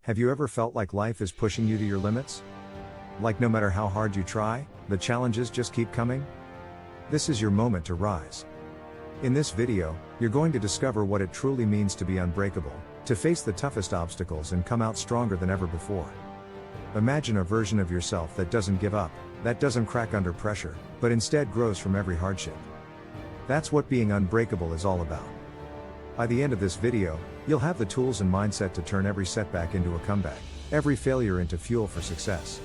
Have you ever felt like life is pushing you to your limits? Like no matter how hard you try, the challenges just keep coming? This is your moment to rise. In this video, you're going to discover what it truly means to be unbreakable, to face the toughest obstacles and come out stronger than ever before. Imagine a version of yourself that doesn't give up, that doesn't crack under pressure, but instead grows from every hardship. That's what being unbreakable is all about. By the end of this video, you'll have the tools and mindset to turn every setback into a comeback, every failure into fuel for success.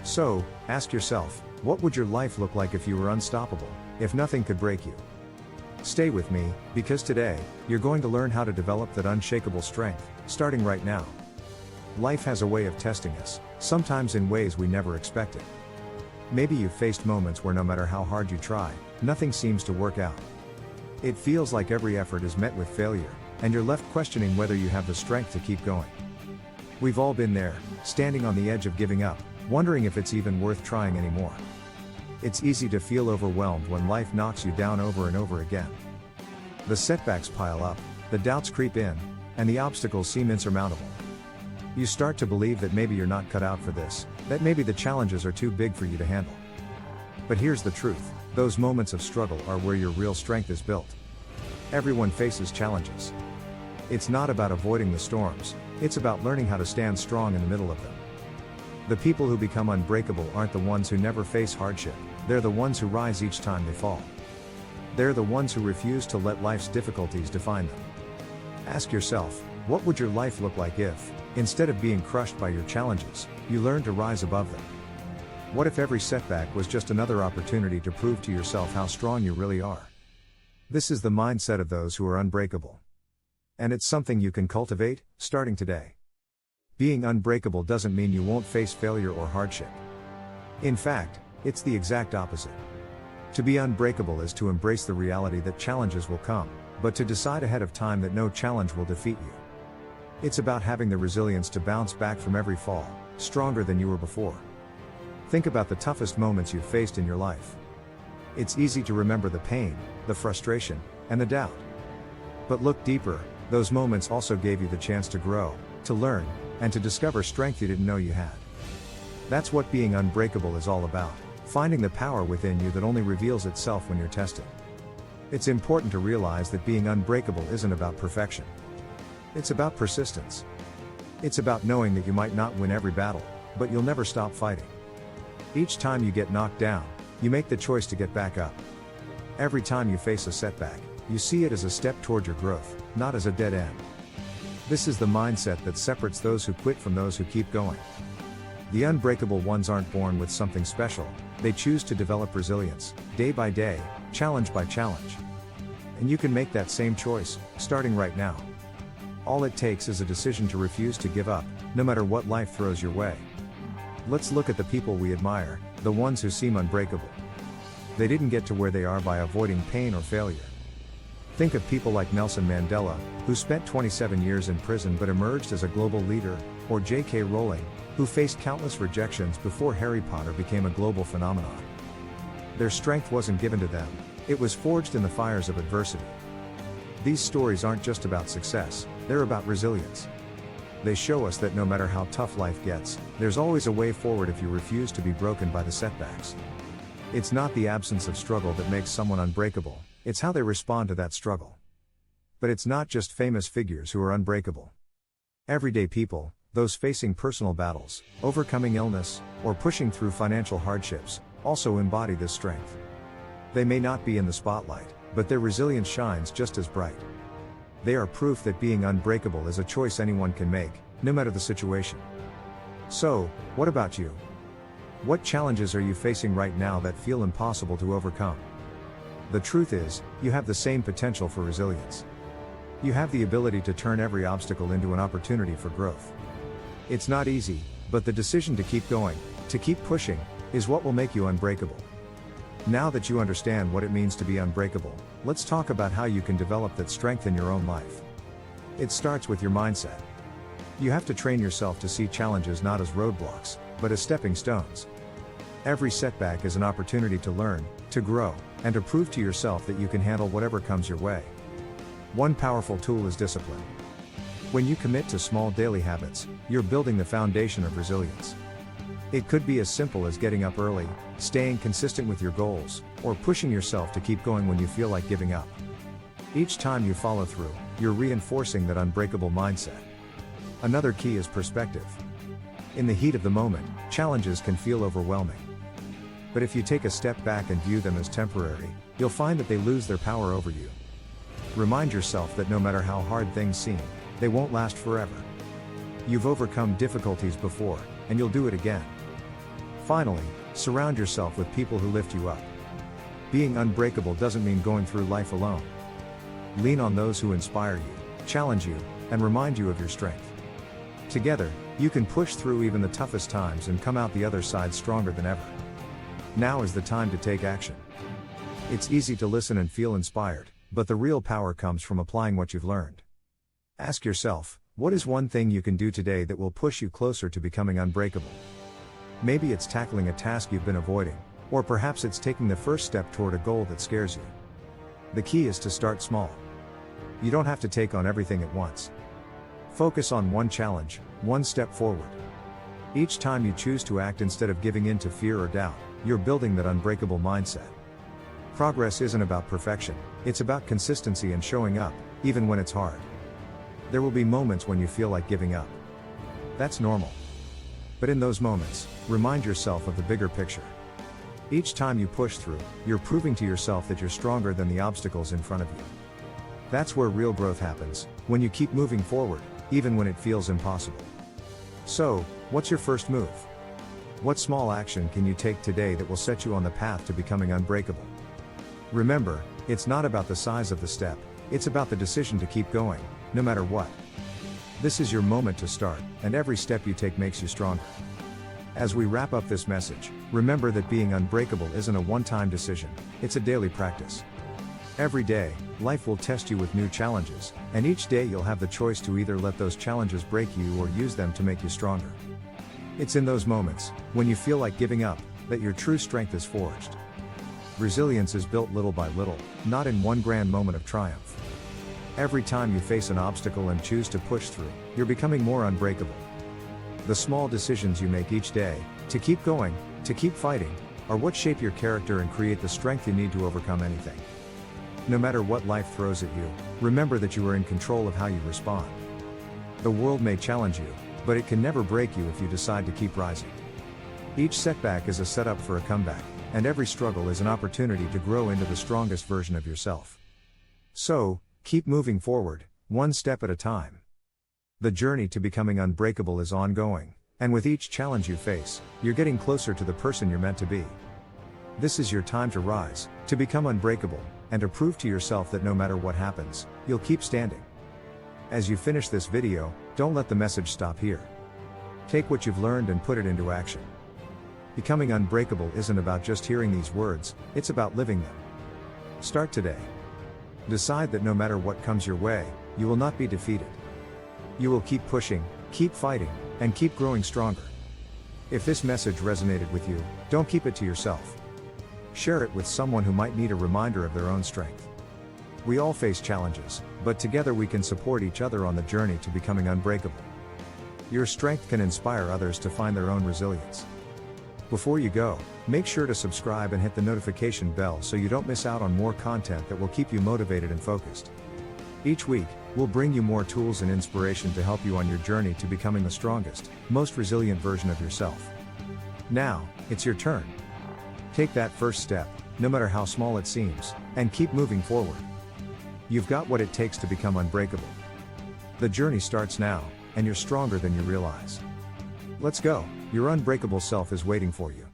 So, ask yourself, what would your life look like if you were unstoppable, if nothing could break you? Stay with me, because today, you're going to learn how to develop that unshakable strength, starting right now. Life has a way of testing us, sometimes in ways we never expected. Maybe you've faced moments where no matter how hard you try, nothing seems to work out. It feels like every effort is met with failure, and you're left questioning whether you have the strength to keep going. We've all been there, standing on the edge of giving up, wondering if it's even worth trying anymore. It's easy to feel overwhelmed when life knocks you down over and over again. The setbacks pile up, the doubts creep in, and the obstacles seem insurmountable. You start to believe that maybe you're not cut out for this, that maybe the challenges are too big for you to handle. But here's the truth, those moments of struggle are where your real strength is built. Everyone faces challenges. It's not about avoiding the storms, it's about learning how to stand strong in the middle of them. The people who become unbreakable aren't the ones who never face hardship, they're the ones who rise each time they fall. They're the ones who refuse to let life's difficulties define them. Ask yourself, what would your life look like if, instead of being crushed by your challenges, you learned to rise above them? What if every setback was just another opportunity to prove to yourself how strong you really are? This is the mindset of those who are unbreakable. And it's something you can cultivate, starting today. Being unbreakable doesn't mean you won't face failure or hardship. In fact, it's the exact opposite. To be unbreakable is to embrace the reality that challenges will come, but to decide ahead of time that no challenge will defeat you. It's about having the resilience to bounce back from every fall, stronger than you were before. Think about the toughest moments you've faced in your life. It's easy to remember the pain, the frustration, and the doubt. But look deeper, those moments also gave you the chance to grow, to learn, and to discover strength you didn't know you had. That's what being unbreakable is all about, finding the power within you that only reveals itself when you're tested. It's important to realize that being unbreakable isn't about perfection. It's about persistence. It's about knowing that you might not win every battle, but you'll never stop fighting. Each time you get knocked down, you make the choice to get back up. Every time you face a setback, you see it as a step toward your growth, not as a dead end. This is the mindset that separates those who quit from those who keep going. The unbreakable ones aren't born with something special, they choose to develop resilience, day by day, challenge by challenge. And you can make that same choice, starting right now. All it takes is a decision to refuse to give up, no matter what life throws your way. Let's look at the people we admire, the ones who seem unbreakable. They didn't get to where they are by avoiding pain or failure. Think of people like Nelson Mandela, who spent 27 years in prison but emerged as a global leader, or J.K. Rowling, who faced countless rejections before Harry Potter became a global phenomenon. Their strength wasn't given to them, it was forged in the fires of adversity. These stories aren't just about success, they're about resilience. They show us that no matter how tough life gets, there's always a way forward if you refuse to be broken by the setbacks. It's not the absence of struggle that makes someone unbreakable, it's how they respond to that struggle. But it's not just famous figures who are unbreakable. Everyday people, those facing personal battles, overcoming illness, or pushing through financial hardships, also embody this strength. They may not be in the spotlight, but their resilience shines just as bright. They are proof that being unbreakable is a choice anyone can make, no matter the situation. So, what about you? What challenges are you facing right now that feel impossible to overcome? The truth is, you have the same potential for resilience. You have the ability to turn every obstacle into an opportunity for growth. It's not easy, but the decision to keep going, to keep pushing, is what will make you unbreakable. Now that you understand what it means to be unbreakable, let's talk about how you can develop that strength in your own life. It starts with your mindset. You have to train yourself to see challenges not as roadblocks, but as stepping stones. Every setback is an opportunity to learn, to grow, and to prove to yourself that you can handle whatever comes your way. One powerful tool is discipline. When you commit to small daily habits, you're building the foundation of resilience. It could be as simple as getting up early, staying consistent with your goals, or pushing yourself to keep going when you feel like giving up. Each time you follow through, you're reinforcing that unbreakable mindset. Another key is perspective. In the heat of the moment, challenges can feel overwhelming. But if you take a step back and view them as temporary, you'll find that they lose their power over you. Remind yourself that no matter how hard things seem, they won't last forever. You've overcome difficulties before, and you'll do it again. Finally, surround yourself with people who lift you up. Being unbreakable doesn't mean going through life alone. Lean on those who inspire you, challenge you, and remind you of your strength. Together, you can push through even the toughest times and come out the other side stronger than ever. Now is the time to take action. It's easy to listen and feel inspired, but the real power comes from applying what you've learned. Ask yourself, what is one thing you can do today that will push you closer to becoming unbreakable? Maybe it's tackling a task you've been avoiding, or perhaps it's taking the first step toward a goal that scares you. The key is to start small. You don't have to take on everything at once. Focus on one challenge, one step forward. Each time you choose to act instead of giving in to fear or doubt, you're building that unbreakable mindset. Progress isn't about perfection, it's about consistency and showing up, even when it's hard. There will be moments when you feel like giving up. That's normal. But in those moments, remind yourself of the bigger picture. Each time you push through, you're proving to yourself that you're stronger than the obstacles in front of you. That's where real growth happens, when you keep moving forward, even when it feels impossible. So, what's your first move? What small action can you take today that will set you on the path to becoming unbreakable? Remember, it's not about the size of the step, it's about the decision to keep going, no matter what. This is your moment to start, and every step you take makes you stronger. As we wrap up this message, remember that being unbreakable isn't a one-time decision, it's a daily practice. Every day, life will test you with new challenges, and each day you'll have the choice to either let those challenges break you or use them to make you stronger. It's in those moments, when you feel like giving up, that your true strength is forged. Resilience is built little by little, not in one grand moment of triumph. Every time you face an obstacle and choose to push through, you're becoming more unbreakable. The small decisions you make each day, to keep going, to keep fighting, are what shape your character and create the strength you need to overcome anything. No matter what life throws at you, remember that you are in control of how you respond. The world may challenge you, but it can never break you if you decide to keep rising. Each setback is a setup for a comeback, and every struggle is an opportunity to grow into the strongest version of yourself. So, keep moving forward, one step at a time. The journey to becoming unbreakable is ongoing, and with each challenge you face, you're getting closer to the person you're meant to be. This is your time to rise, to become unbreakable, and to prove to yourself that no matter what happens, you'll keep standing. As you finish this video, don't let the message stop here. Take what you've learned and put it into action. Becoming unbreakable isn't about just hearing these words, it's about living them. Start today. Decide that no matter what comes your way, you will not be defeated. You will keep pushing, keep fighting, and keep growing stronger. If this message resonated with you, don't keep it to yourself. Share it with someone who might need a reminder of their own strength. We all face challenges, but together we can support each other on the journey to becoming unbreakable. Your strength can inspire others to find their own resilience. Before you go, make sure to subscribe and hit the notification bell so you don't miss out on more content that will keep you motivated and focused. Each week, we'll bring you more tools and inspiration to help you on your journey to becoming the strongest, most resilient version of yourself. Now, it's your turn. Take that first step, no matter how small it seems, and keep moving forward. You've got what it takes to become unbreakable. The journey starts now, and you're stronger than you realize. Let's go, your unbreakable self is waiting for you.